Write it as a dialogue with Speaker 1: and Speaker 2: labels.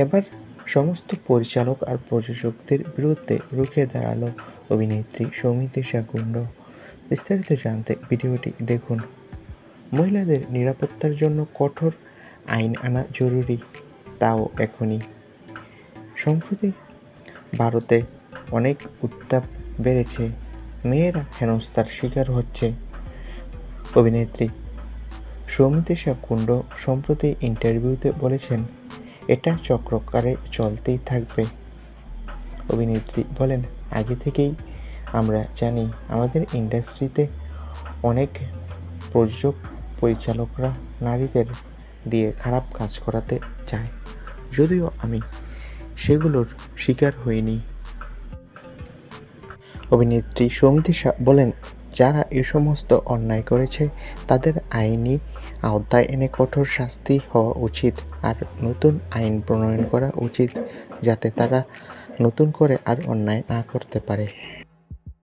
Speaker 1: এবার সমস্ত পরিচালক আর প্রযোজকদের বিরুদ্ধে রুখে দাঁড়ালো অভিনেত্রী সৌমিত্রা কুণ্ড। বিস্তারিত জানতে ভিডিওটি দেখুন। মহিলাদের নিরাপত্তার জন্য কঠোর আইন আনা জরুরি, তাও এখনই। সম্প্রতি ভারতে অনেক উত্তাপ বেড়েছে, মেয়েরা হেনস্থার শিকার হচ্ছে। অভিনেত্রী সৌমিত্রা কুণ্ড সম্প্রতি ইন্টারভিউতে বলেছেন, এটা চক্রাকারে চলতেই থাকবে। অভিনেত্রী বলেন, আগে থেকেই আমরা জানি আমাদের ইন্ডাস্ট্রিতে অনেক প্রযোজক পরিচালকরা নারীদের দিয়ে খারাপ কাজ করাতে চায়, যদিও আমি সেগুলোর শিকার হইনি। অভিনেত্রী সৌমিত্রা বলেন, যারা এ সমস্ত অন্যায় করেছে তাদের আইনি আওতায় এনে কঠোর শাস্তি হওয়া উচিত, আর নতুন আইন প্রণয়ন করা উচিত যাতে তারা নতুন করে আর অন্যায় না করতে পারে।